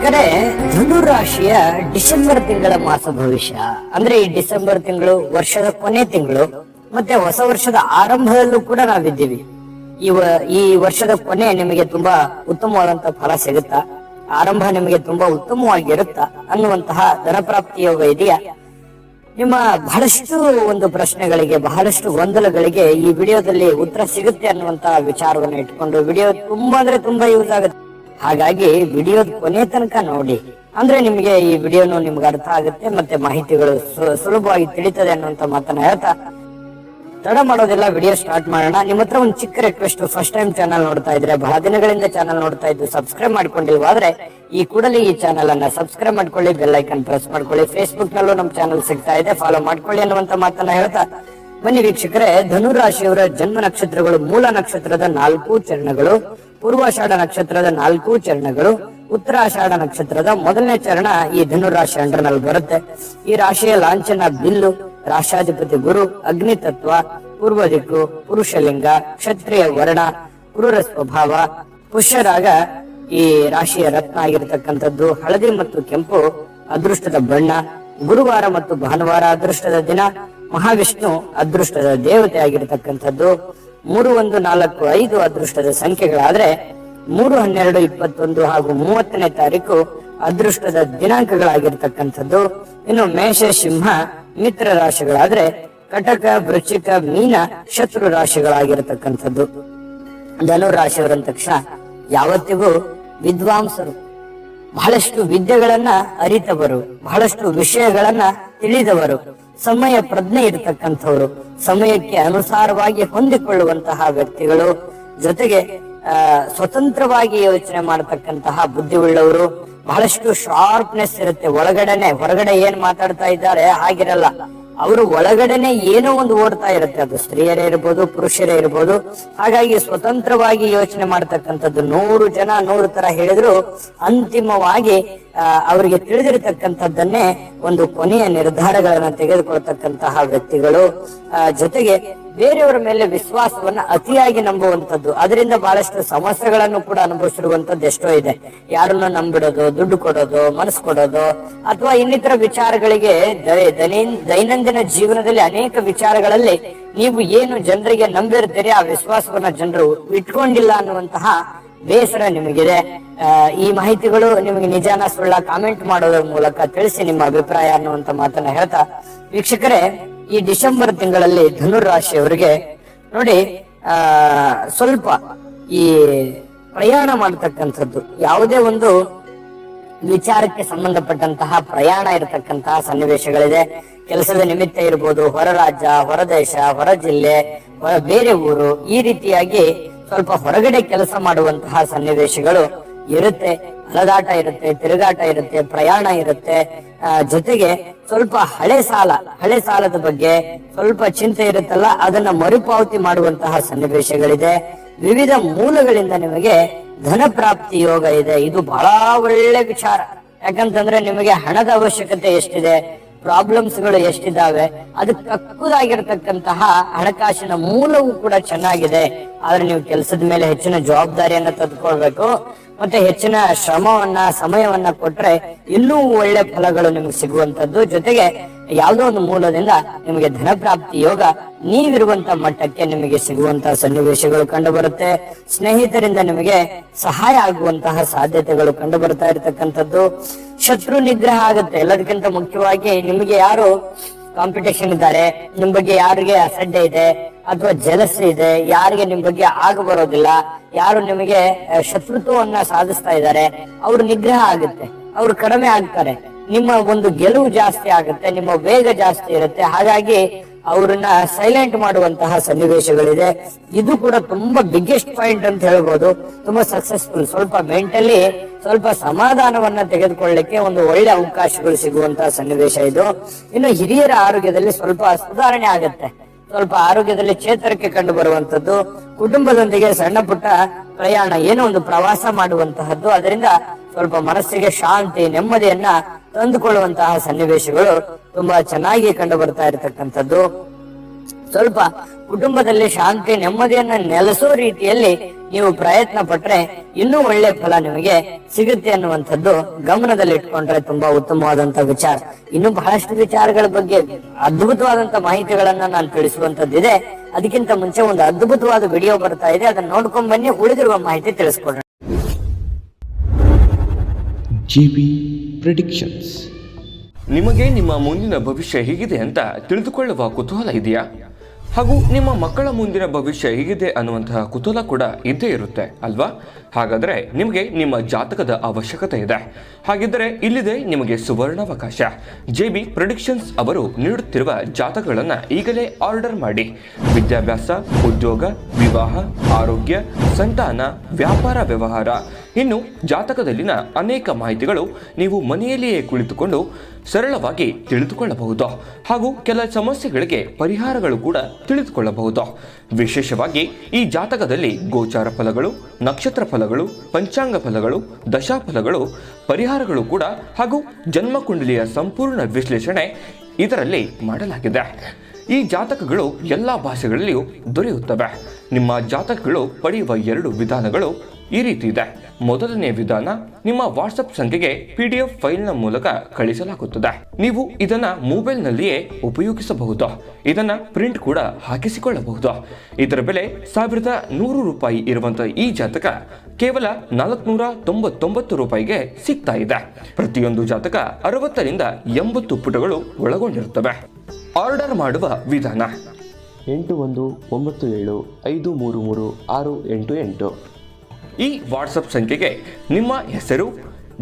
ವೀಕ್ಷಕರೇ, ಧನುರಾಶಿಯ ಡಿಸೆಂಬರ್ ತಿಂಗಳ ಮಾಸ ಭವಿಷ್ಯ ಅಂದ್ರೆ ಈ ಡಿಸೆಂಬರ್ ತಿಂಗಳು ವರ್ಷದ ಕೊನೆ ತಿಂಗಳು, ಮತ್ತೆ ಹೊಸ ವರ್ಷದ ಆರಂಭದಲ್ಲೂ ಕೂಡ ನಾವಿದ್ದೀವಿ. ಈ ವರ್ಷದ ಕೊನೆ ನಿಮಗೆ ತುಂಬಾ ಉತ್ತಮವಾದಂತ ಫಲ ಸಿಗುತ್ತಾ, ಆರಂಭ ನಿಮಗೆ ತುಂಬಾ ಉತ್ತಮವಾಗಿರುತ್ತಾ ಅನ್ನುವಂತಹ ಧನಪ್ರಾಪ್ತಿ ಯೋಗ ಇದೆಯಾ? ನಿಮ್ಮ ಬಹಳಷ್ಟು ಒಂದು ಪ್ರಶ್ನೆಗಳಿಗೆ, ಬಹಳಷ್ಟು ಗೊಂದಲಗಳಿಗೆ ಈ ವಿಡಿಯೋದಲ್ಲಿ ಉತ್ತರ ಸಿಗುತ್ತೆ ಅನ್ನುವಂತಹ ವಿಚಾರವನ್ನು ಇಟ್ಕೊಂಡು ವಿಡಿಯೋ ತುಂಬಾ ಅಂದ್ರೆ ತುಂಬಾ ಯೂಸ್ ಆಗುತ್ತೆ. ಹಾಗಾಗಿ ವಿಡಿಯೋದ ಕೊನೆ ತನಕ ನೋಡಿ, ಅಂದ್ರೆ ನಿಮಗೆ ಈ ವಿಡಿಯೋನು ನಿಮ್ಗೆ ಅರ್ಥ ಆಗುತ್ತೆ, ಮತ್ತೆ ಮಾಹಿತಿಗಳು ಸುಲಭವಾಗಿ ತಿಳಿತದೆ ಅನ್ನುವಂತ ಮಾತನ್ನ ಹೇಳ್ತಾ ತಡ ಮಾಡೋದಿಲ್ಲ, ವಿಡಿಯೋ ಸ್ಟಾರ್ಟ್ ಮಾಡೋಣ. ನಿಮ್ಮ ಹತ್ರ ಒಂದು ಚಿಕ್ಕ ರಿಕ್ವೆಸ್ಟ್, ಫಸ್ಟ್ ಟೈಮ್ ಚಾನಲ್ ನೋಡ್ತಾ ಇದ್ರೆ, ಬಹಳ ದಿನಗಳಿಂದ ಚಾನಲ್ ನೋಡ್ತಾ ಇದ್ದು ಸಬ್ಸ್ಕ್ರೈಬ್ ಮಾಡ್ಕೊಂಡಿಲ್ವಾದ್ರೆ ಈ ಕೂಡಲೇ ಈ ಚಾನಲ್ ಅನ್ನ ಸಬ್ಸ್ಕ್ರೈಬ್ ಮಾಡ್ಕೊಳ್ಳಿ, ಬೆಲ್ ಐಕನ್ ಪ್ರೆಸ್ ಮಾಡ್ಕೊಳ್ಳಿ. ಫೇಸ್ಬುಕ್ ನಲ್ಲೂ ನಮ್ಮ ಚಾನಲ್ ಸಿಗ್ತಾ ಇದೆ, ಫಾಲೋ ಮಾಡ್ಕೊಳ್ಳಿ ಅನ್ನುವಂತ ಮಾತನ್ನ ಹೇಳ್ತಾ ಬನ್ನಿ ವೀಕ್ಷಕರೇ. ಧನುರಾಶಿಯವರ ಜನ್ಮ ನಕ್ಷತ್ರಗಳು: ಮೂಲ ನಕ್ಷತ್ರದ 4 ಚರಣಗಳು, ಪೂರ್ವಾಷಾಢ ನಕ್ಷತ್ರದ 4 ಚರಣಗಳು, ಉತ್ತರಾಷಾಢ ನಕ್ಷತ್ರದ ಮೊದಲನೇ ಚರಣ ಈ ಧನುರಾಶಿ ಅಂಡರ್ನಲ್ಲಿ ಬರುತ್ತೆ. ಈ ರಾಶಿಯ ಲಾಂಛನ ಬಿಲ್ಲು, ರಾಶಾಧಿಪತಿ ಗುರು, ಅಗ್ನಿ ತತ್ವ, ಪೂರ್ವ ದಿಕ್ಕು, ಪುರುಷಲಿಂಗ, ಕ್ಷತ್ರಿಯ ವರ್ಣ, ಕ್ರೂರ ಸ್ವಭಾವ, ಪುಷ್ಯರಾಗ ಈ ರಾಶಿಯ ರತ್ನ ಆಗಿರತಕ್ಕಂಥದ್ದು. ಹಳದಿ ಮತ್ತು ಕೆಂಪು ಅದೃಷ್ಟದ ಬಣ್ಣ. ಗುರುವಾರ ಮತ್ತು ಭಾನುವಾರ ಅದೃಷ್ಟದ ದಿನ. ಮಹಾವಿಷ್ಣು ಅದೃಷ್ಟದ ದೇವತೆ ಆಗಿರತಕ್ಕಂಥದ್ದು. 3, 1, 4, 5 ಅದೃಷ್ಟದ ಸಂಖ್ಯೆಗಳಾದ್ರೆ 3, 12, 21 ಹಾಗೂ 30ನೇ ತಾರೀಕು ಅದೃಷ್ಟದ ದಿನಾಂಕಗಳಾಗಿರ್ತಕ್ಕಂಥದ್ದು. ಇನ್ನು ಮೇಷ, ಸಿಂಹ, ಮಿತ್ರ ರಾಶಿಗಳಾದ್ರೆ ಕಟಕ, ವೃಶ್ಚಿಕ, ಮೀನ ಶತ್ರು ರಾಶಿಗಳಾಗಿರತಕ್ಕಂಥದ್ದು. ಧನು ರಾಶಿಯವರಂದ ತಕ್ಷಣ ಯಾವತ್ತಿಗೂ ವಿದ್ವಾಂಸರು, ಬಹಳಷ್ಟು ವಿದ್ಯೆಗಳನ್ನ ಅರಿತವರು, ಬಹಳಷ್ಟು ವಿಷಯಗಳನ್ನ ತಿಳಿದವರು, ಸಮಯ ಪ್ರಜ್ಞೆ ಇರತಕ್ಕಂಥವ್ರು, ಸಮಯಕ್ಕೆ ಅನುಸಾರವಾಗಿ ಹೊಂದಿಕೊಳ್ಳುವಂತಹ ವ್ಯಕ್ತಿಗಳು, ಜೊತೆಗೆ ಸ್ವತಂತ್ರವಾಗಿ ಯೋಚನೆ ಮಾಡತಕ್ಕಂತಹ ಬುದ್ಧಿವುಳ್ಳವರು. ಬಹಳಷ್ಟು ಶಾರ್ಪ್ನೆಸ್ ಇರುತ್ತೆ ಒಳಗಡೆನೆ. ಹೊರಗಡೆ ಏನ್ ಮಾತಾಡ್ತಾ ಇದ್ದಾರೆ ಹಾಗಿರಲ್ಲ, ಅವರು ಒಳಗಡೆನೆ ಏನೋ ಒಂದು ಓಡ್ತಾ ಇರುತ್ತೆ. ಅದು ಸ್ತ್ರೀಯರೇ ಇರ್ಬೋದು, ಪುರುಷರೇ ಇರ್ಬೋದು. ಹಾಗಾಗಿ ಸ್ವತಂತ್ರವಾಗಿ ಯೋಚನೆ ಮಾಡ್ತಕ್ಕಂಥದ್ದು. 100 ಜನ 100 ತರ ಹೇಳಿದ್ರು ಅಂತಿಮವಾಗಿ ಅವರಿಗೆ ತಿಳಿದಿರತಕ್ಕಂಥದ್ದನ್ನೇ ಒಂದು ಕೊನೆಯ ನಿರ್ಧಾರಗಳನ್ನ ತೆಗೆದುಕೊಳ್ತಕ್ಕಂತಹ ವ್ಯಕ್ತಿಗಳು. ಜೊತೆಗೆ ಬೇರೆಯವರ ಮೇಲೆ ವಿಶ್ವಾಸವನ್ನ ಅತಿಯಾಗಿ ನಂಬುವಂಥದ್ದು. ಅದರಿಂದ ಬಹಳಷ್ಟು ಸಮಸ್ಯೆಗಳನ್ನು ಕೂಡ ಅನುಭವಿಸಿರುವಂತದ್ದು ಎಷ್ಟೋ ಇದೆ. ಯಾರನ್ನ ನಂಬಿಡೋದು, ದುಡ್ಡು ಕೊಡೋದು, ಮನಸ್ಸು ಕೊಡೋದು, ಅಥವಾ ಇನ್ನಿತರ ವಿಚಾರಗಳಿಗೆ ದೈನಂದಿನ ಜೀವನದಲ್ಲಿ ಅನೇಕ ವಿಚಾರಗಳಲ್ಲಿ ನೀವು ಏನು ಜನರಿಗೆ ನಂಬಿರ್ತೀರಿ, ಆ ವಿಶ್ವಾಸವನ್ನ ಜನರು ಇಟ್ಕೊಂಡಿಲ್ಲ ಅನ್ನುವಂತಹ ಬೇಸರ ನಿಮಗಿದೆ. ಈ ಮಾಹಿತಿಗಳು ನಿಮಗೆ ನಿಜಾನ ಸುಳ್ಳ ಕಾಮೆಂಟ್ ಮಾಡೋದ್ರ ಮೂಲಕ ತಿಳಿಸಿ ನಿಮ್ಮ ಅಭಿಪ್ರಾಯ ಅನ್ನುವಂತ ಮಾತನ್ನ ಹೇಳ್ತಾ ವೀಕ್ಷಕರೇ, ಈ ಡಿಸೆಂಬರ್ ತಿಂಗಳಲ್ಲಿ ಧನುರಾಶಿಯವರಿಗೆ ನೋಡಿ, ಸ್ವಲ್ಪ ಈ ಪ್ರಯಾಣ ಮಾಡತಕ್ಕಂಥದ್ದು, ಯಾವುದೇ ಒಂದು ವಿಚಾರಕ್ಕೆ ಸಂಬಂಧಪಟ್ಟಂತಹ ಪ್ರಯಾಣ ಇರತಕ್ಕಂತಹ ಸನ್ನಿವೇಶಗಳಿದೆ. ಕೆಲಸದ ನಿಮಿತ್ತ ಇರ್ಬೋದು, ಹೊರ ರಾಜ್ಯ, ಹೊರ ದೇಶ, ಹೊರ ಜಿಲ್ಲೆ, ಬೇರೆ ಊರು, ಈ ರೀತಿಯಾಗಿ ಸ್ವಲ್ಪ ಹೊರಗಡೆ ಕೆಲಸ ಮಾಡುವಂತಹ ಸನ್ನಿವೇಶಗಳು ಇರುತ್ತೆ. ಅಲದಾಟ ಇರುತ್ತೆ, ತಿರುಗಾಟ ಇರುತ್ತೆ, ಪ್ರಯಾಣ ಇರುತ್ತೆ. ಜೊತೆಗೆ ಸ್ವಲ್ಪ ಹಳೆ ಸಾಲದ ಬಗ್ಗೆ ಸ್ವಲ್ಪ ಚಿಂತೆ ಇರುತ್ತಲ್ಲ, ಅದನ್ನ ಮರುಪಾವತಿ ಮಾಡುವಂತಹ ಸನ್ನಿವೇಶಗಳಿದೆ. ವಿವಿಧ ಮೂಲಗಳಿಂದ ನಿಮಗೆ ಧನ ಪ್ರಾಪ್ತಿ ಯೋಗ ಇದೆ. ಇದು ಬಹಳ ಒಳ್ಳೆ ವಿಚಾರ. ಯಾಕಂತಂದ್ರೆ ನಿಮಗೆ ಹಣದ ಅವಶ್ಯಕತೆ ಎಷ್ಟಿದೆ, ಪ್ರಾಬ್ಲಮ್ಸ್ ಗಳು ಎಷ್ಟಿದ್ದಾವೆ, ಅದಕ್ಕೆ ತಕ್ಕದಾಗಿರ್ತಕ್ಕಂತಹ ಹಣಕಾಸಿನ ಮೂಲವೂ ಕೂಡ ಚೆನ್ನಾಗಿದೆ. ಆದ್ರೆ ನೀವು ಕೆಲಸದ ಮೇಲೆ ಹೆಚ್ಚಿನ ಜವಾಬ್ದಾರಿಯನ್ನ ತೆಗೆದುಕೊಳ್ಬೇಕು, ಮತ್ತೆ ಹೆಚ್ಚಿನ ಶ್ರಮವನ್ನ, ಸಮಯವನ್ನ ಕೊಟ್ರೆ ಇನ್ನೂ ಒಳ್ಳೆ ಫಲಗಳು ನಿಮಗೆ ಸಿಗುವಂತದ್ದು. ಜೊತೆಗೆ ಯಾವುದೋ ಒಂದು ಮೂಲದಿಂದ ನಿಮಗೆ ಧನ ಪ್ರಾಪ್ತಿ ಯೋಗ ನೀವಿರುವಂತ ಮಟ್ಟಕ್ಕೆ ನಿಮಗೆ ಸಿಗುವಂತಹ ಸನ್ನಿವೇಶಗಳು ಕಂಡು ಬರುತ್ತೆ. ಸ್ನೇಹಿತರಿಂದ ನಿಮಗೆ ಸಹಾಯ ಆಗುವಂತಹ ಸಾಧ್ಯತೆಗಳು ಕಂಡು ಬರ್ತಾ ಇರತಕ್ಕಂಥದ್ದು. ಶತ್ರು ನಿಗ್ರಹ ಆಗುತ್ತೆ. ಎಲ್ಲದಕ್ಕಿಂತ ಮುಖ್ಯವಾಗಿ ನಿಮಗೆ ಯಾರು ಕಾಂಪಿಟೇಷನ್ ಇದ್ದಾರೆ, ನಿಮ್ ಬಗ್ಗೆ ಯಾರಿಗೆ ಅಸಡ್ಡೆ ಇದೆ ಅಥವಾ ಜಲಸ್ ಇದೆ, ಯಾರಿಗೆ ನಿಮ್ ಬಗ್ಗೆ ಆಗ ಬರೋದಿಲ್ಲ, ಯಾರು ನಿಮಗೆ ಶತ್ರುತ್ವವನ್ನ ಸಾಧಿಸ್ತಾ ಇದ್ದಾರೆ, ಅವ್ರ ನಿಗ್ರಹ ಆಗುತ್ತೆ, ಅವ್ರು ಕಡಿಮೆ ಆಗ್ತಾರೆ. ನಿಮ್ಮ ಒಂದು ಗೆಲುವು ಜಾಸ್ತಿ ಆಗುತ್ತೆ, ನಿಮ್ಮ ವೇಗ ಜಾಸ್ತಿ ಇರುತ್ತೆ. ಹಾಗಾಗಿ ಅವ್ರನ್ನ ಸೈಲೆಂಟ್ ಮಾಡುವಂತಹ ಸನ್ನಿವೇಶಗಳಿದೆ. ಇದು ಕೂಡ ತುಂಬಾ ಬಿಗ್ಗೆಸ್ಟ್ ಪಾಯಿಂಟ್ ಅಂತ ಹೇಳ್ಬೋದು. ತುಂಬಾ ಸಕ್ಸಸ್ಫುಲ್. ಸ್ವಲ್ಪ ಮೆಂಟಲಿ ಸ್ವಲ್ಪ ಸಮಾಧಾನವನ್ನ ತೆಗೆದುಕೊಳ್ಳಲಿಕ್ಕೆ ಒಂದು ಒಳ್ಳೆ ಅವಕಾಶಗಳು ಸಿಗುವಂತಹ ಸನ್ನಿವೇಶ ಇದು. ಇನ್ನು ಹಿರಿಯರ ಆರೋಗ್ಯದಲ್ಲಿ ಸ್ವಲ್ಪ ಸುಧಾರಣೆ ಆಗುತ್ತೆ. ಸ್ವಲ್ಪ ಆರೋಗ್ಯದಲ್ಲಿ ಚೇತರಿಕೆ ಕಂಡು ಬರುವಂತದ್ದು. ಕುಟುಂಬದೊಂದಿಗೆ ಸಣ್ಣ ಪುಟ್ಟ ಪ್ರಯಾಣ, ಏನೋ ಒಂದು ಪ್ರವಾಸ ಮಾಡುವಂತಹದ್ದು. ಅದರಿಂದ ಸ್ವಲ್ಪ ಮನಸ್ಸಿಗೆ ಶಾಂತಿ, ನೆಮ್ಮದಿಯನ್ನ ತಂದುಕೊಳ್ಳುವಂತಹ ಸನ್ನಿವೇಶಗಳು ತುಂಬಾ ಚೆನ್ನಾಗಿ ಕಂಡು ಬರ್ತಾ ಇರತಕ್ಕಂಥದ್ದು. ಸ್ವಲ್ಪ ಕುಟುಂಬದಲ್ಲಿ ಶಾಂತಿ ನೆಮ್ಮದಿಯನ್ನ ನೆಲೆಸೋ ರೀತಿಯಲ್ಲಿ ನೀವು ಪ್ರಯತ್ನ ಪಟ್ರೆ ಇನ್ನೂ ಒಳ್ಳೆ ಫಲ ನಿಮಗೆ ಸಿಗುತ್ತೆ ಅನ್ನುವಂಥದ್ದು ಗಮನದಲ್ಲಿ ಇಟ್ಕೊಂಡ್ರೆ ತುಂಬಾ ಉತ್ತಮವಾದಂತ ವಿಚಾರ. ಇನ್ನು ಬಹಳಷ್ಟು ವಿಚಾರಗಳ ಬಗ್ಗೆ ಅದ್ಭುತವಾದಂತ ಮಾಹಿತಿಗಳನ್ನ ನಾನು ತಿಳಿಸುವಂತದ್ದಿದೆ. ಅದಕ್ಕಿಂತ ಮುಂಚೆ ಒಂದು ಅದ್ಭುತವಾದ ವಿಡಿಯೋ ಬರ್ತಾ ಇದೆ, ಅದನ್ನ ನೋಡ್ಕೊಂಡ್ ಬನ್ನಿ, ಉಳಿದಿರುವ ಮಾಹಿತಿ ತಿಳಿಸ್ಕೊಡ್ರಿ. GB predictions. ನಿಮಗೆ ನಿಮ್ಮ ಮುಂದಿನ ಭವಿಷ್ಯ ಹೇಗಿದೆ ಅಂತ ತಿಳಿದುಕೊಳ್ಳುವ ಕುತೂಹಲ ಇದೆಯಾ? ಹಾಗೂ ನಿಮ್ಮ ಮಕ್ಕಳ ಮುಂದಿನ ಭವಿಷ್ಯ ಹೇಗಿದೆ ಅನ್ನುವಂತಹ ಕುತೂಹಲ ಕೂಡ ಇದ್ದೇ ಇರುತ್ತೆ ಅಲ್ವಾ? ಹಾಗಾದರೆ ನಿಮಗೆ ನಿಮ್ಮ ಜಾತಕದ ಅವಶ್ಯಕತೆ ಇದೆ. ಹಾಗಿದ್ದರೆ ಇಲ್ಲಿದೆ ನಿಮಗೆ ಸುವರ್ಣಾವಕಾಶ. JB ಪ್ರೆಡಿಕ್ಷನ್ಸ್ ಅವರು ನೀಡುತ್ತಿರುವ ಜಾತಕಗಳನ್ನು ಈಗಲೇ ಆರ್ಡರ್ ಮಾಡಿ. ವಿದ್ಯಾಭ್ಯಾಸ, ಉದ್ಯೋಗ, ವಿವಾಹ, ಆರೋಗ್ಯ, ಸಂತಾನ, ವ್ಯಾಪಾರ ವ್ಯವಹಾರ, ಇನ್ನು ಜಾತಕದಲ್ಲಿನ ಅನೇಕ ಮಾಹಿತಿಗಳು ನೀವು ಮನೆಯಲ್ಲಿಯೇ ಕುಳಿತುಕೊಂಡು ಸರಳವಾಗಿ ತಿಳಿದುಕೊಳ್ಳಬಹುದು. ಹಾಗೂ ಕೆಲ ಸಮಸ್ಯೆಗಳಿಗೆ ಪರಿಹಾರಗಳು ಕೂಡ ತಿಳಿದುಕೊಳ್ಳಬಹುದು. ವಿಶೇಷವಾಗಿ ಈ ಜಾತಕದಲ್ಲಿ ಗೋಚಾರ ಫಲಗಳು, ನಕ್ಷತ್ರ ಫಲಗಳು, ಪಂಚಾಂಗ ಫಲಗಳು, ದಶಾಫಲಗಳು, ಪರಿಹಾರಗಳು ಕೂಡ ಹಾಗೂ ಜನ್ಮಕುಂಡಲಿಯ ಸಂಪೂರ್ಣ ವಿಶ್ಲೇಷಣೆ ಇದರಲ್ಲಿ ಮಾಡಲಾಗಿದೆ. ಈ ಜಾತಕಗಳು ಎಲ್ಲ ಭಾಷೆಗಳಲ್ಲಿಯೂ ದೊರೆಯುತ್ತವೆ. ನಿಮ್ಮ ಜಾತಕಗಳು ಪಡೆಯುವ 2 ವಿಧಾನಗಳು ಈ ರೀತಿ ಇದೆ. ಮೊದಲನೇ ವಿಧಾನ, ನಿಮ್ಮ ವಾಟ್ಸಪ್ ಸಂಖ್ಯೆಗೆ PDF ಫೈಲ್ನ ಮೂಲಕ ಕಳಿಸಲಾಗುತ್ತದೆ. ನೀವು ಇದನ್ನ ಮೊಬೈಲ್ನಲ್ಲಿಯೇ ಉಪಯೋಗಿಸಬಹುದು. ಇದನ್ನ ಪ್ರಿಂಟ್ ಕೂಡ ಹಾಕಿಸಿಕೊಳ್ಳಬಹುದು. ಇದರ ಬೆಲೆ 1100 ರೂಪಾಯಿ ಇರುವಂತಹ ಈ ಜಾತಕ ಕೇವಲ 499 ರೂಪಾಯಿಗೆ ಸಿಗ್ತಾ ಇದೆ. ಪ್ರತಿಯೊಂದು ಜಾತಕ 60 ರಿಂದ 80 ಪುಟಗಳು ಒಳಗೊಂಡಿರುತ್ತವೆ. ಆರ್ಡರ್ ಮಾಡುವ ವಿಧಾನ: 8197533688. ಈ ವಾಟ್ಸಪ್ ಸಂಖ್ಯೆಗೆ ನಿಮ್ಮ ಹೆಸರು,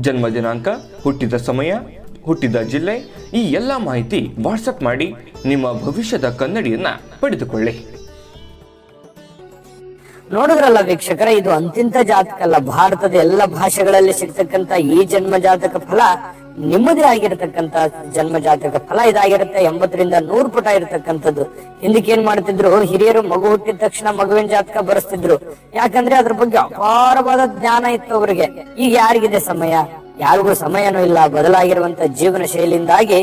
ಜನ್ಮ ದಿನಾಂಕ, ಹುಟ್ಟಿದ ಸಮಯ, ಹುಟ್ಟಿದ ಜಿಲ್ಲೆ, ಈ ಎಲ್ಲ ಮಾಹಿತಿ ವಾಟ್ಸಪ್ ಮಾಡಿ ನಿಮ್ಮ ಭವಿಷ್ಯದ ಕನ್ನಡಿಯನ್ನ ಪಡೆದುಕೊಳ್ಳಿ. ನೋಡಿದ್ರಲ್ಲ ವೀಕ್ಷಕರ, ಇದು ಅಂತಿಂತ ಜಾತಕ ಅಲ್ಲ. ಭಾರತದ ಎಲ್ಲ ಭಾಷೆಗಳಲ್ಲಿ ಸಿಗ್ತಕ್ಕಂತ ಈ ಜನ್ಮ ಜಾತಕ ಫಲ ನಿಮ್ಮದೇ ಆಗಿರತಕ್ಕಂತ ಜನ್ಮ ಜಾತಕ ಫಲ ಇದಾಗಿರುತ್ತೆ. 80 ರಿಂದ 100 ಪುಟ ಇರತಕ್ಕಂಥದ್ದು. ಹಿಂದಕ್ಕೆ ಏನ್ ಮಾಡ್ತಿದ್ರು ಹಿರಿಯರು, ಮಗು ಹುಟ್ಟಿದ ತಕ್ಷಣ ಮಗುವಿನ ಜಾತಕ ಬರೆಸ್ತಿದ್ರು. ಯಾಕಂದ್ರೆ ಅದ್ರ ಬಗ್ಗೆ ಅಪಾರವಾದ ಜ್ಞಾನ ಇತ್ತು ಅವರಿಗೆ. ಈಗ ಯಾರಿಗಿದೆ ಸಮಯ? ಯಾರಿಗೂ ಸಮಯನೂ ಇಲ್ಲ. ಬದಲಾಗಿರುವಂತ ಜೀವನ ಶೈಲಿಯಿಂದಾಗಿ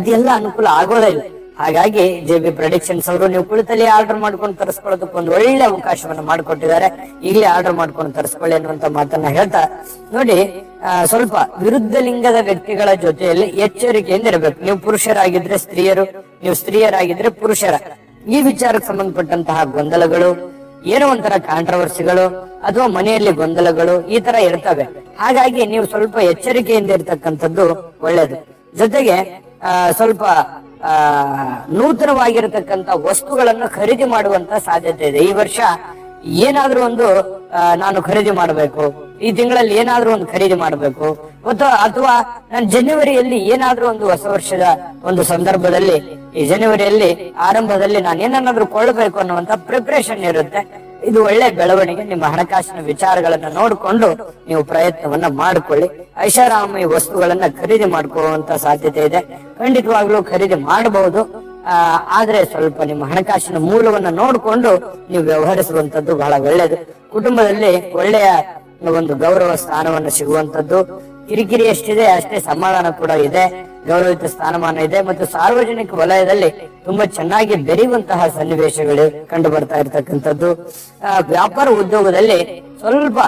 ಇದೆಲ್ಲ ಅನುಕೂಲ ಆಗೋದೇ ಇಲ್ಲ. ಹಾಗಾಗಿ JB ಪ್ರೆಡಿಕ್ಷನ್ಸ್ ಅವರು ನೀವು ಕುಳಿತಲ್ಲಿ ಆರ್ಡರ್ ಮಾಡ್ಕೊಂಡು ತರಿಸ್ಕೊಳ್ಳೋದಕ್ಕೆ ಒಂದು ಒಳ್ಳೆ ಅವಕಾಶವನ್ನ ಮಾಡಿಕೊಟ್ಟಿದ್ದಾರೆ. ಈಗಲೇ ಆರ್ಡರ್ ಮಾಡ್ಕೊಂಡು ತರಿಸ್ಕೊಳ್ಳಿ ಅನ್ನುವಂತ ಮಾತನ್ನ ಹೇಳ್ತಾ, ನೋಡಿ, ಸ್ವಲ್ಪ ವಿರುದ್ಧ ಲಿಂಗದ ವ್ಯಕ್ತಿಗಳ ಜೊತೆಯಲ್ಲಿ ಎಚ್ಚರಿಕೆಯಿಂದ ಇರಬೇಕು. ನೀವು ಪುರುಷರಾಗಿದ್ರೆ ಸ್ತ್ರೀಯರು, ನೀವು ಸ್ತ್ರೀಯರಾಗಿದ್ರೆ ಪುರುಷರ, ಈ ವಿಚಾರಕ್ಕೆ ಸಂಬಂಧಪಟ್ಟಂತಹ ಗೊಂದಲಗಳು, ಏನೋ ಒಂಥರ ಕಾಂಟ್ರವರ್ಸಿಗಳು ಅಥವಾ ಮನೆಯಲ್ಲಿ ಗೊಂದಲಗಳು ಈ ತರ ಇರ್ತವೆ. ಹಾಗಾಗಿ ನೀವು ಸ್ವಲ್ಪ ಎಚ್ಚರಿಕೆಯಿಂದ ಇರ್ತಕ್ಕಂಥದ್ದು ಒಳ್ಳೇದು. ಜೊತೆಗೆ ಸ್ವಲ್ಪ ನೂತನವಾಗಿರತಕ್ಕಂತ ವಸ್ತುಗಳನ್ನು ಖರೀದಿ ಮಾಡುವಂತ ಸಾಧ್ಯತೆ ಇದೆ. ಈ ವರ್ಷ ಏನಾದ್ರೂ ಒಂದು ನಾನು ಖರೀದಿ ಮಾಡಬೇಕು, ಈ ತಿಂಗಳಲ್ಲಿ ಏನಾದ್ರೂ ಒಂದು ಖರೀದಿ ಮಾಡಬೇಕು, ಅಥವಾ ನಾನು ಜನವರಿಯಲ್ಲಿ ಏನಾದ್ರೂ ಒಂದು ಹೊಸ ವರ್ಷದ ಒಂದು ಸಂದರ್ಭದಲ್ಲಿ, ಈ ಜನವರಿಯಲ್ಲಿ ಆರಂಭದಲ್ಲಿ ನಾನು ಏನನ್ನಾದ್ರೂ ಕೊಳ್ಳಬೇಕು ಅನ್ನುವಂತ ಪ್ರಿಪರೇಷನ್ ಇರುತ್ತೆ. ಇದು ಒಳ್ಳೆ ಬೆಳವಣಿಗೆ. ನಿಮ್ಮ ಹಣಕಾಸಿನ ವಿಚಾರಗಳನ್ನ ನೋಡಿಕೊಂಡು ನೀವು ಪ್ರಯತ್ನವನ್ನ ಮಾಡಿಕೊಳ್ಳಿ. ಐಷಾರಾಮಿ ವಸ್ತುಗಳನ್ನ ಖರೀದಿ ಮಾಡ್ಕೊಳ್ಳುವಂತ ಸಾಧ್ಯತೆ ಇದೆ. ಖಂಡಿತವಾಗ್ಲೂ ಖರೀದಿ ಮಾಡಬಹುದು. ಆದ್ರೆ ಸ್ವಲ್ಪ ನಿಮ್ಮ ಹಣಕಾಸಿನ ಮೂಲವನ್ನ ನೋಡಿಕೊಂಡು ನೀವು ವ್ಯವಹರಿಸುವಂತದ್ದು ಬಹಳ ಒಳ್ಳೆಯದು. ಕುಟುಂಬದಲ್ಲಿ ಒಳ್ಳೆಯ ಒಂದು ಗೌರವ ಸ್ಥಾನವನ್ನು ಸಿಗುವಂತದ್ದು. ಕಿರಿಕಿರಿ ಎಷ್ಟಿದೆ ಅಷ್ಟೇ ಸಮಾಧಾನ ಕೂಡ ಇದೆ. ಗೌರವಿತ ಸ್ಥಾನಮಾನ ಇದೆ ಮತ್ತು ಸಾರ್ವಜನಿಕ ವಲಯದಲ್ಲಿ ತುಂಬಾ ಚೆನ್ನಾಗಿ ಬೆರೆಯುವಂತಹ ಸನ್ನಿವೇಶಗಳು ಕಂಡು ಬರ್ತಾ ಇರ್ತಕ್ಕಂಥದ್ದು. ವ್ಯಾಪಾರ ಉದ್ಯೋಗದಲ್ಲಿ ಸ್ವಲ್ಪ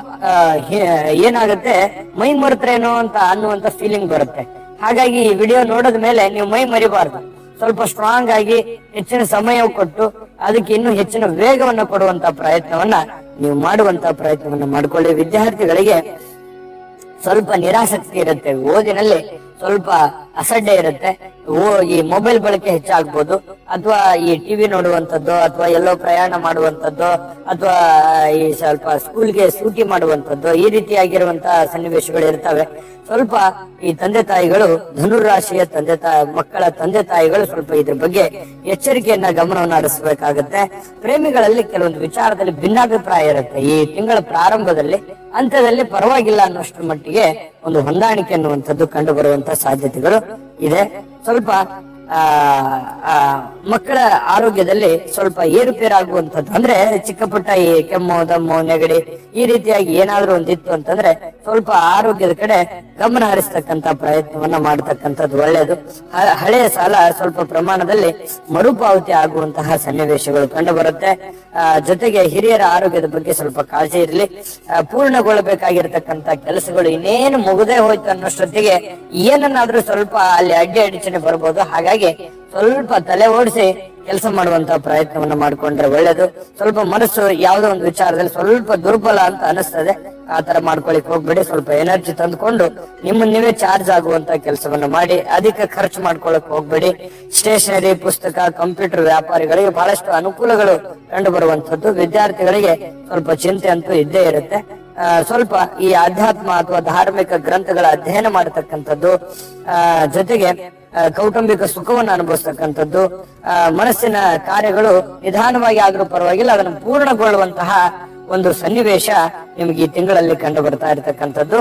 ಏನಾಗುತ್ತೆ, ಮೈ ಮರೆತ್ರೇನೋ ಅಂತ ಅನ್ನುವಂತ ಫೀಲಿಂಗ್ ಬರುತ್ತೆ. ಹಾಗಾಗಿ ಈ ವಿಡಿಯೋ ನೋಡಿದ ಮೇಲೆ ನೀವು ಮೈ ಮರಿಬಾರ್ದು. ಸ್ವಲ್ಪ ಸ್ಟ್ರಾಂಗ್ ಆಗಿ ಹೆಚ್ಚಿನ ಸಮಯ ಕೊಟ್ಟು ಅದಕ್ಕೆ ಇನ್ನೂ ಹೆಚ್ಚಿನ ವೇಗವನ್ನು ಕೊಡುವಂತ ಪ್ರಯತ್ನವನ್ನ ನೀವು ಮಾಡುವಂತ ಪ್ರಯತ್ನವನ್ನ ಮಾಡ್ಕೊಳ್ಳಿ. ವಿದ್ಯಾರ್ಥಿಗಳಿಗೆ ಸ್ವಲ್ಪ ನಿರಾಸಕ್ತಿ ಇರುತ್ತೆ, ಓದಿನಲ್ಲಿ ಸ್ವಲ್ಪ ಅಸಡ್ಡೆ ಇರುತ್ತೆ. ಈ ಮೊಬೈಲ್ ಬಳಕೆ ಹೆಚ್ಚಾಗ್ಬೋದು, ಅಥವಾ ಈ ಟಿವಿ ನೋಡುವಂಥದ್ದು, ಅಥವಾ ಎಲ್ಲೋ ಪ್ರಯಾಣ ಮಾಡುವಂಥದ್ದು, ಅಥವಾ ಈ ಸ್ವಲ್ಪ ಸ್ಕೂಲ್ಗೆ ಸೂಟಿ ಮಾಡುವಂಥದ್ದು, ಈ ರೀತಿಯಾಗಿರುವಂತಹ ಸನ್ನಿವೇಶಗಳು ಇರ್ತವೆ. ಸ್ವಲ್ಪ ಈ ತಂದೆ ತಾಯಿಗಳು, ಧನುರಾಶಿಯ ಮಕ್ಕಳ ತಂದೆ ತಾಯಿಗಳು ಸ್ವಲ್ಪ ಇದ್ರ ಬಗ್ಗೆ ಎಚ್ಚರಿಕೆಯನ್ನ ಗಮನವನ್ನು ಹರಿಸಬೇಕಾಗತ್ತೆ. ಪ್ರೇಮಿಗಳಲ್ಲಿ ಕೆಲವೊಂದು ವಿಚಾರದಲ್ಲಿ ಭಿನ್ನಾಭಿಪ್ರಾಯ ಇರುತ್ತೆ. ಈ ತಿಂಗಳ ಪ್ರಾರಂಭದಲ್ಲಿ, ಅಂತ್ಯದಲ್ಲಿ ಪರವಾಗಿಲ್ಲ ಅನ್ನೋಷ್ಟರ ಮಟ್ಟಿಗೆ ಒಂದು ಹೊಂದಾಣಿಕೆ ಅನ್ನುವಂಥದ್ದು ಕಂಡು ಬರುವಂತಹ ಸಾಧ್ಯತೆಗಳು ಇದೆ. ಸ್ವಲ್ಪ ಮಕ್ಕಳ ಆರೋಗ್ಯದಲ್ಲಿ ಸ್ವಲ್ಪ ಏರುಪೇರಾಗುವಂಥದ್ದು, ಅಂದ್ರೆ ಚಿಕ್ಕ ಪುಟ್ಟ ಈ ಕೆಮ್ಮು ದಮ್ಮು ನೆಗಡಿ ಈ ರೀತಿಯಾಗಿ ಏನಾದ್ರೂ ಒಂದಿತ್ತು ಅಂತಂದ್ರೆ ಸ್ವಲ್ಪ ಆರೋಗ್ಯದ ಕಡೆ ಗಮನ ಹರಿಸ್ತಕ್ಕಂತ ಪ್ರಯತ್ನವನ್ನ ಮಾಡತಕ್ಕಂಥದ್ದು ಒಳ್ಳೆಯದು. ಹಳೆಯ ಸಾಲ ಸ್ವಲ್ಪ ಪ್ರಮಾಣದಲ್ಲಿ ಮರುಪಾವತಿ ಆಗುವಂತಹ ಸನ್ನಿವೇಶಗಳು ಕಂಡು ಬರುತ್ತೆ. ಜೊತೆಗೆ ಹಿರಿಯರ ಆರೋಗ್ಯದ ಬಗ್ಗೆ ಸ್ವಲ್ಪ ಕಾಳಜಿ ಇರಲಿ. ಪೂರ್ಣಗೊಳ್ಳಬೇಕಾಗಿರ್ತಕ್ಕಂಥ ಕೆಲಸಗಳು ಇನ್ನೇನು ಮುಗದೆ ಹೋಯ್ತು ಅನ್ನೋಷ್ಟೊತ್ತಿಗೆ ಏನನ್ನಾದ್ರೂ ಸ್ವಲ್ಪ ಅಲ್ಲಿ ಅಡ್ಡಾಡಿಚಣೆ ಬರ್ಬೋದು. ಹಾಗಾಗಿ ಸ್ವಲ್ಪ ತಲೆ ಓಡಿಸಿ ಕೆಲಸ ಮಾಡುವಂತ ಪ್ರಯತ್ನವನ್ನ ಮಾಡ್ಕೊಂಡ್ರೆ ಒಳ್ಳೇದು. ಸ್ವಲ್ಪ ಮನಸ್ಸು ಯಾವ್ದೋ ಒಂದು ವಿಚಾರದಲ್ಲಿ ಸ್ವಲ್ಪ ದುರ್ಬಲ ಅಂತ ಅನಿಸ್ತದೆ, ಆ ತರ ಮಾಡ್ಕೊಳಿಕ್ ಹೋಗ್ಬೇಡಿ. ಸ್ವಲ್ಪ ಎನರ್ಜಿ ತಂದ್ಕೊಂಡು ನಿಮ್ಮನ್ನ ನೀವೇ ಚಾರ್ಜ್ ಆಗುವಂತ ಕೆಲಸವನ್ನ ಮಾಡಿ ಅಧಿಕ ಖರ್ಚು ಮಾಡ್ಕೊಳಕ್ ಹೋಗ್ಬೇಡಿ. ಸ್ಟೇಷನರಿ, ಪುಸ್ತಕ, ಕಂಪ್ಯೂಟರ್ ವ್ಯಾಪಾರಿಗಳಿಗೆ ಬಹಳಷ್ಟು ಅನುಕೂಲಗಳು ಕಂಡು ಬರುವಂತದ್ದು. ವಿದ್ಯಾರ್ಥಿಗಳಿಗೆ ಸ್ವಲ್ಪ ಚಿಂತೆ ಅಂತೂ ಇದ್ದೇ ಇರುತ್ತೆ. ಸ್ವಲ್ಪ ಈ ಆಧ್ಯಾತ್ಮ ಅಥವಾ ಧಾರ್ಮಿಕ ಗ್ರಂಥಗಳ ಅಧ್ಯಯನ ಮಾಡತಕ್ಕಂಥದ್ದು, ಜೊತೆಗೆ ಕೌಟುಂಬಿಕ ಸುಖವನ್ನು ಅನುಭವಿಸ್ತಕ್ಕಂಥದ್ದು, ಮನಸ್ಸಿನ ಕಾರ್ಯಗಳು ನಿಧಾನವಾಗಿ ಆದ್ರೂ ಪರವಾಗಿಲ್ಲ ಅದನ್ನು ಪೂರ್ಣಗೊಳ್ಳುವಂತಹ ಒಂದು ಸನ್ನಿವೇಶ ನಿಮ್ಗೆ ಈ ತಿಂಗಳಲ್ಲಿ ಕಂಡು ಬರ್ತಾ ಇರತಕ್ಕಂಥದ್ದು.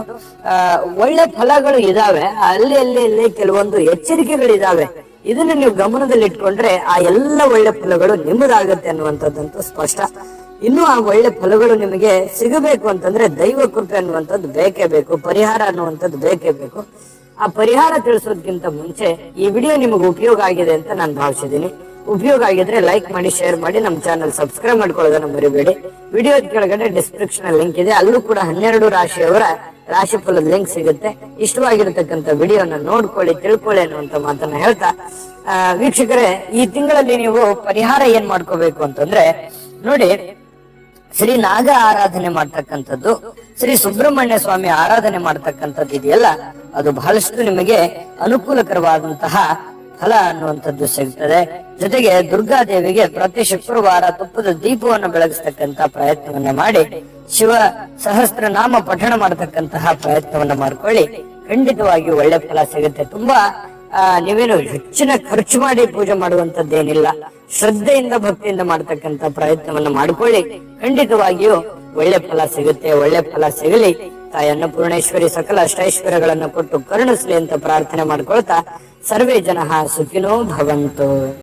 ಒಳ್ಳೆ ಫಲಗಳು ಇದಾವೆ, ಅಲ್ಲಿ ಕೆಲವೊಂದು ಎಚ್ಚರಿಕೆಗಳಿದಾವೆ. ಇದನ್ನ ನೀವು ಗಮನದಲ್ಲಿ ಇಟ್ಕೊಂಡ್ರೆ ಆ ಎಲ್ಲ ಒಳ್ಳೆ ಫಲಗಳು ನಿಮ್ಮದಾಗತ್ತೆ ಅನ್ನುವಂಥದ್ದಂತೂ ಸ್ಪಷ್ಟ. ಇನ್ನು ಆ ಒಳ್ಳೆ ಫಲಗಳು ನಿಮಗೆ ಸಿಗಬೇಕು ಅಂತಂದ್ರೆ ದೈವ ಕೃಪೆ ಅನ್ನುವಂಥದ್ದು ಬೇಕೇ ಬೇಕು, ಪರಿಹಾರ ಅನ್ನುವಂಥದ್ದು ಬೇಕೇ ಬೇಕು. ಆ ಪರಿಹಾರ ತಿಳಿಸೋದಕ್ಕಿಂತ ಮುಂಚೆ ಈ ವಿಡಿಯೋ ನಿಮಗೆ ಉಪಯೋಗ ಆಗಿದೆ ಅಂತ ನಾನು ಭಾವಿಸಿದ್ದೀನಿ. ಉಪಯೋಗ ಆಗಿದ್ರೆ ಲೈಕ್ ಮಾಡಿ, ಶೇರ್ ಮಾಡಿ, ನಮ್ಮ ಚಾನಲ್ ಸಬ್ಸ್ಕ್ರೈಬ್ ಮಾಡ್ಕೊಳ್ಳೋದನ್ನ ಮರಿಬೇಡಿ. ವಿಡಿಯೋ ಕೆಳಗಡೆ ಡಿಸ್ಕ್ರಿಪ್ಷನ್ ಲಿಂಕ್ ಇದೆ, ಅಲ್ಲೂ ಕೂಡ 12 ರಾಶಿಯವರ ರಾಶಿಫಲದ ಲಿಂಕ್ ಸಿಗುತ್ತೆ. ಇಷ್ಟವಾಗಿರತಕ್ಕಂಥ ವಿಡಿಯೋನ ನೋಡ್ಕೊಳ್ಳಿ, ತಿಳ್ಕೊಳ್ಳಿ ಅನ್ನುವಂತ ಮಾತನ್ನ ಹೇಳ್ತಾ, ವೀಕ್ಷಕರೇ, ಈ ತಿಂಗಳಲ್ಲಿ ನೀವು ಪರಿಹಾರ ಏನ್ ಮಾಡ್ಕೋಬೇಕು ಅಂತಂದ್ರೆ ನೋಡಿ, ಶ್ರೀ ನಾಗ ಆರಾಧನೆ ಮಾಡ್ತಕ್ಕಂಥದ್ದು, ಶ್ರೀ ಸುಬ್ರಹ್ಮಣ್ಯ ಸ್ವಾಮಿ ಆರಾಧನೆ ಮಾಡ್ತಕ್ಕಂಥದ್ದು ಇದೆಯಲ್ಲ, ಅದು ಬಹಳಷ್ಟು ನಿಮಗೆ ಅನುಕೂಲಕರವಾದಂತಹ ಫಲ ಅನ್ನುವಂಥದ್ದು ಸಿಗ್ತದೆ. ಜೊತೆಗೆ ದುರ್ಗಾದೇವಿಗೆ ಪ್ರತಿ ಶುಕ್ರವಾರ ತುಪ್ಪದ ದೀಪವನ್ನು ಬೆಳಗಿಸ್ತಕ್ಕಂತ ಪ್ರಯತ್ನವನ್ನ ಮಾಡಿ ಶಿವ ಸಹಸ್ರನಾಮ ಪಠಣ ಮಾಡತಕ್ಕಂತಹ ಪ್ರಯತ್ನವನ್ನ ಮಾಡ್ಕೊಳ್ಳಿ. ಖಂಡಿತವಾಗಿ ಒಳ್ಳೆ ಫಲ ಸಿಗುತ್ತೆ. ತುಂಬಾ ನೀವೇನು ಹೆಚ್ಚಿನ ಖರ್ಚು ಮಾಡಿ ಪೂಜೆ ಮಾಡುವಂತದ್ದೇನಿಲ್ಲ, ಶ್ರದ್ಧೆಯಿಂದ ಭಕ್ತಿಯಿಂದ ಮಾಡತಕ್ಕಂತ ಪ್ರಯತ್ನವನ್ನ ಮಾಡ್ಕೊಳ್ಳಿ. ಖಂಡಿತವಾಗಿಯೂ ಒಳ್ಳೆ ಫಲ ಸಿಗುತ್ತೆ. ಒಳ್ಳೆ ಫಲ ಸಿಗಲಿ. ತಾಯಿ ಅನ್ನಪೂರ್ಣೇಶ್ವರಿ ಸಕಲ ಅಷ್ಟೈಶ್ವರ್ಯಗಳನ್ನು ಕೊಟ್ಟು ಕರುಣಿಸ್ಲಿ ಅಂತ ಪ್ರಾರ್ಥನೆ ಮಾಡ್ಕೊಳ್ತಾ, ಸರ್ವೇ ಜನಃ ಸುಖಿನೋ ಭವಂತು.